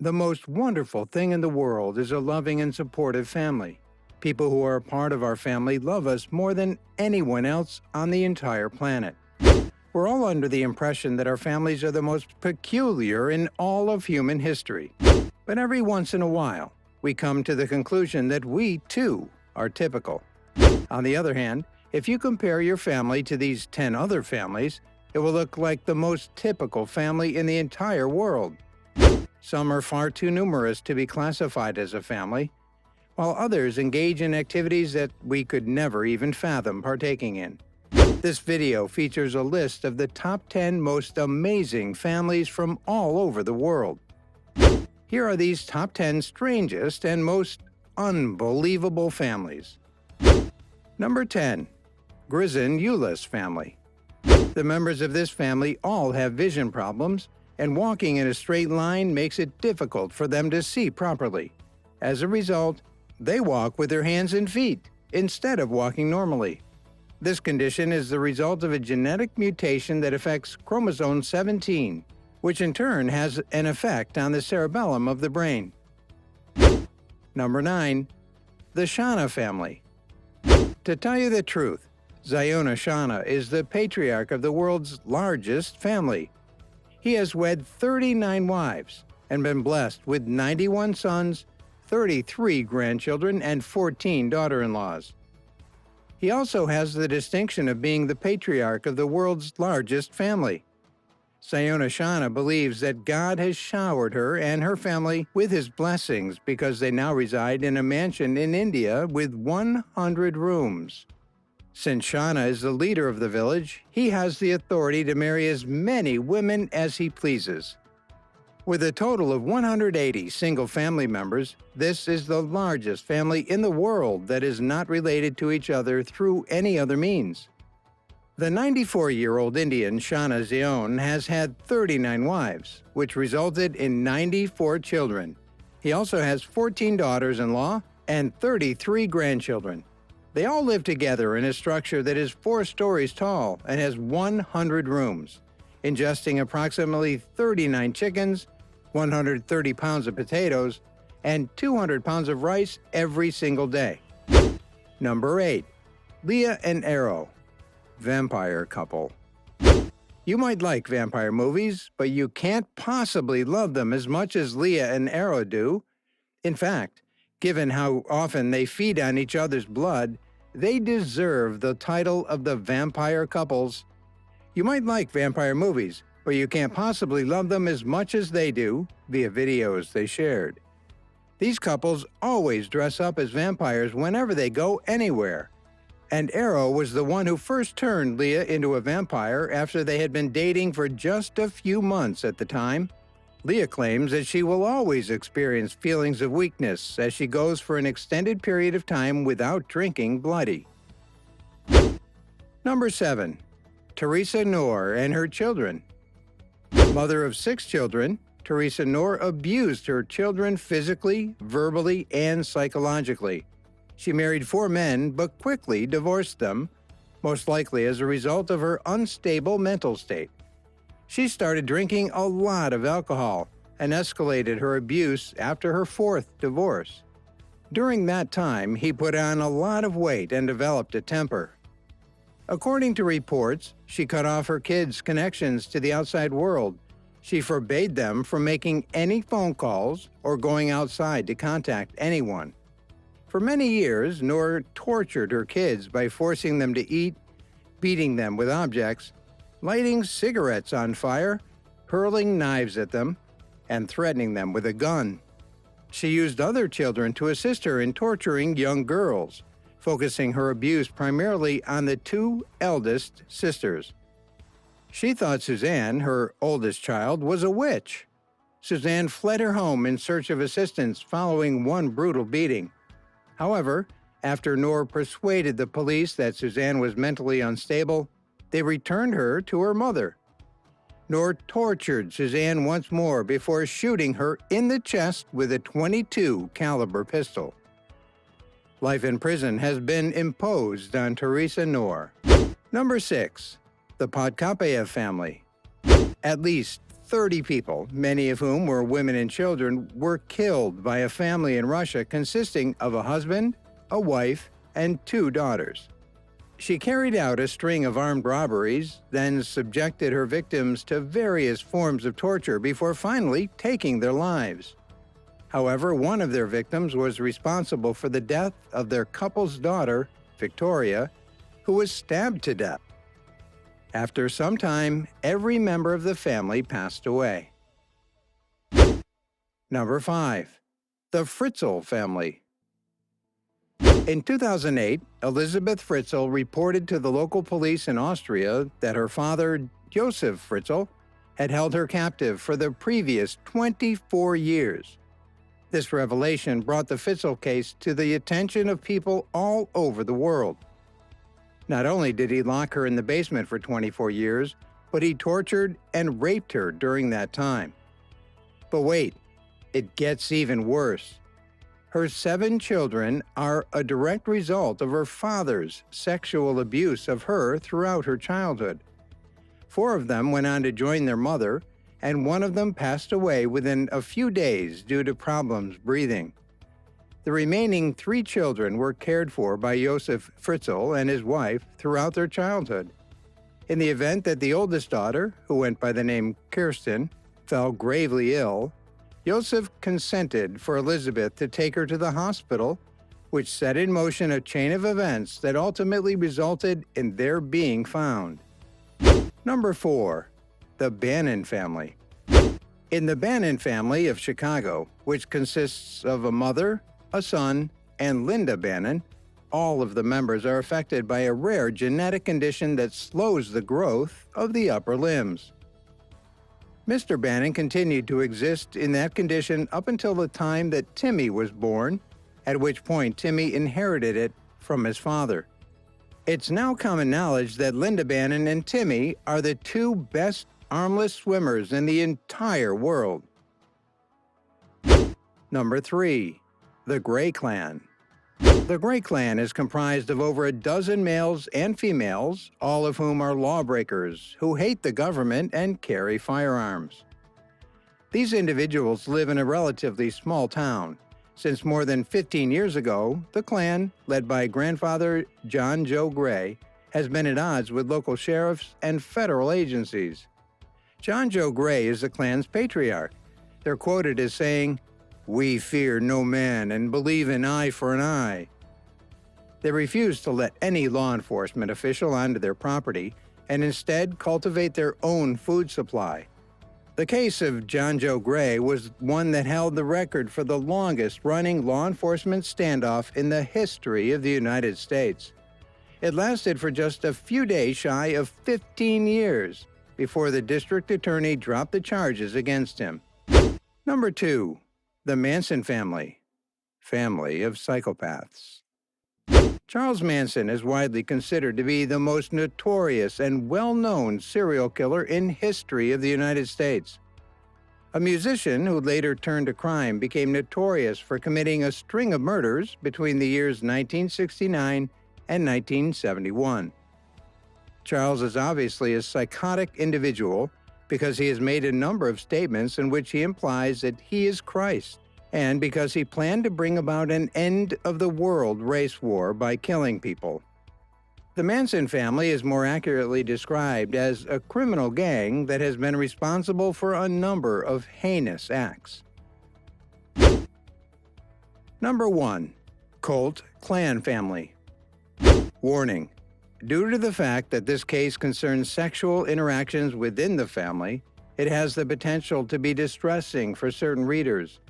The most wonderful thing in the world is a loving and supportive family. People who are a part of our family love us more than anyone else on the entire planet. We're all under the impression that our families are the most peculiar in all of human history. But every once in a while, we come to the conclusion that we, too, are typical. On the other hand, if you compare your family to these 10 other families, it will look like the most typical family in the entire world. Some are far too numerous to be classified as a family, while others engage in activities that we could never even fathom partaking in. This video features a list of the top 10 most amazing families from all over the world. Here are these top 10 strangest and most unbelievable families. Number 10. Grizin Euless family. The members of this family all have vision problems, and walking in a straight line makes it difficult for them to see properly. As a result, they walk with their hands and feet instead of walking normally. This condition is the result of a genetic mutation that affects chromosome 17, which in turn has an effect on the cerebellum of the brain. Number 9. The Shana Family. To tell you the truth, Shana is the patriarch of the world's largest family. He has wed 39 wives and been blessed with 91 sons, 33 grandchildren, and 14 daughter-in-laws. He also has the distinction of being the patriarch of the world's largest family. Shana believes that God has showered her and her family with his blessings because they now reside in a mansion in India with 100 rooms. Since Shana is the leader of the village, he has the authority to marry as many women as he pleases. With a total of 180 single family members, this is the largest family in the world that is not related to each other through any other means. The 94-year-old Indian Shana has had 39 wives, which resulted in 94 children. He also has 14 daughters-in-law and 33 grandchildren. They all live together in a structure that is 4 stories tall and has 100 rooms, ingesting approximately 39 chickens, 130 pounds of potatoes, and 200 pounds of rice every single day. Number 8. Leah and Arrow. Vampire couple. You might like vampire movies, but you can't possibly love them as much as Leah and Arrow do. In fact, given how often they feed on each other's blood, they deserve the title of the vampire couples. You might like vampire movies, but you can't possibly love them as much as they do via videos they shared. These couples always dress up as vampires whenever they go anywhere. And Arrow was the one who first turned Leah into a vampire after they had been dating for just a few months at the time. Leah claims that she will always experience feelings of weakness as she goes for an extended period of time without drinking bloody. Number 7. Teresa Noor and her children. Mother of 6 children, Teresa Noor abused her children physically, verbally, and psychologically. She married 4 men but quickly divorced them, most likely as a result of her unstable mental state. She started drinking a lot of alcohol and escalated her abuse after her 4th divorce. During that time, he put on a lot of weight and developed a temper. According to reports, she cut off her kids' connections to the outside world. She forbade them from making any phone calls or going outside to contact anyone. For many years, Noor tortured her kids by forcing them to eat, beating them with objects, lighting cigarettes on fire, hurling knives at them, and threatening them with a gun. She used other children to assist her in torturing young girls, focusing her abuse primarily on the 2 eldest sisters. She thought Suzanne, her oldest child, was a witch. Suzanne fled her home in search of assistance following one brutal beating. However, after Noor persuaded the police that Suzanne was mentally unstable, they returned her to her mother. Noor tortured Suzanne once more before shooting her in the chest with a .22 caliber pistol. Life in prison has been imposed on Teresa Noor. Number 6. The Podkapayev family. At least 30 people, many of whom were women and children, were killed by a family in Russia consisting of a husband, a wife, and 2 daughters. She carried out a string of armed robberies, then subjected her victims to various forms of torture before finally taking their lives. However, one of their victims was responsible for the death of their couple's daughter, Victoria, who was stabbed to death. After some time, every member of the family passed away. Number 5. The Fritzel Family. In 2008, Elizabeth Fritzel reported to the local police in Austria that her father, Josef Fritzel, had held her captive for the previous 24 years. This revelation brought the Fritzel case to the attention of people all over the world. Not only did he lock her in the basement for 24 years, but he tortured and raped her during that time. But wait, it gets even worse. Her 7 children are a direct result of her father's sexual abuse of her throughout her childhood. 4 of them went on to join their mother, and 1 of them passed away within a few days due to problems breathing. The remaining 3 children were cared for by Josef Fritzel and his wife throughout their childhood. In the event that the oldest daughter, who went by the name Kirsten, fell gravely ill, Josef consented for Elizabeth to take her to the hospital, which set in motion a chain of events that ultimately resulted in their being found. Number 4. The Bannon Family. In the Bannon family of Chicago, which consists of a mother, a son, and Linda Bannon, all of the members are affected by a rare genetic condition that slows the growth of the upper limbs. Mr. Bannon continued to exist in that condition up until the time that Timmy was born, at which point Timmy inherited it from his father. It's now common knowledge that Linda Bannon and Timmy are the 2 best armless swimmers in the entire world. Number 3. The Gray Clan. The Gray Clan is comprised of over a dozen males and females, all of whom are lawbreakers who hate the government and carry firearms. These individuals live in a relatively small town. Since more than 15 years ago, the Klan, led by grandfather John Joe Gray, has been at odds with local sheriffs and federal agencies. John Joe Gray is the Klan's patriarch. They're quoted as saying, "We fear no man and believe an eye for an eye." They refuse to let any law enforcement official onto their property and instead cultivate their own food supply. The case of John Joe Gray was one that held the record for the longest-running law enforcement standoff in the history of the United States. It lasted for just a few days shy of 15 years before the district attorney dropped the charges against him. Number 2. The Manson Family. Family of psychopaths. Charles Manson is widely considered to be the most notorious and well-known serial killer in history of the United States. A musician who later turned to crime became notorious for committing a string of murders between the years 1969 and 1971. Charles is obviously a psychotic individual because he has made a number of statements in which he implies that he is Christ, and because he planned to bring about an end-of-the-world race war by killing people. The Manson family is more accurately described as a criminal gang that has been responsible for a number of heinous acts. Number 1. Cult Clan Family. Warning: due to the fact that this case concerns sexual interactions within the family, it has the potential to be distressing for certain readers.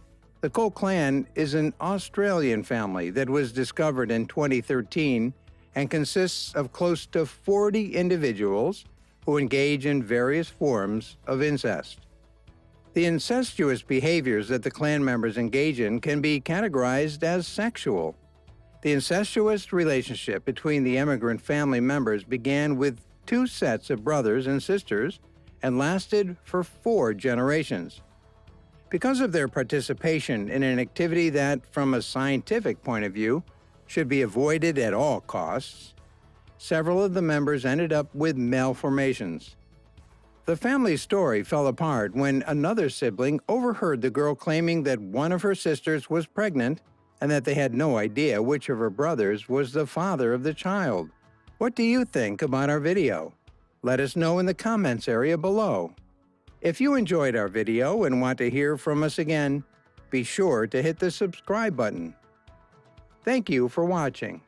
The Cult Clan is an Australian family that was discovered in 2013 and consists of close to 40 individuals who engage in various forms of incest. The incestuous behaviors that the Clan members engage in can be categorized as sexual. The incestuous relationship between the immigrant family members began with 2 sets of brothers and sisters and lasted for 4 generations. Because of their participation in an activity that, from a scientific point of view, should be avoided at all costs, several of the members ended up with malformations. The family story fell apart when another sibling overheard the girl claiming that one of her sisters was pregnant and that they had no idea which of her brothers was the father of the child. What do you think about our video? Let us know in the comments area below. If you enjoyed our video and want to hear from us again, be sure to hit the subscribe button. Thank you for watching.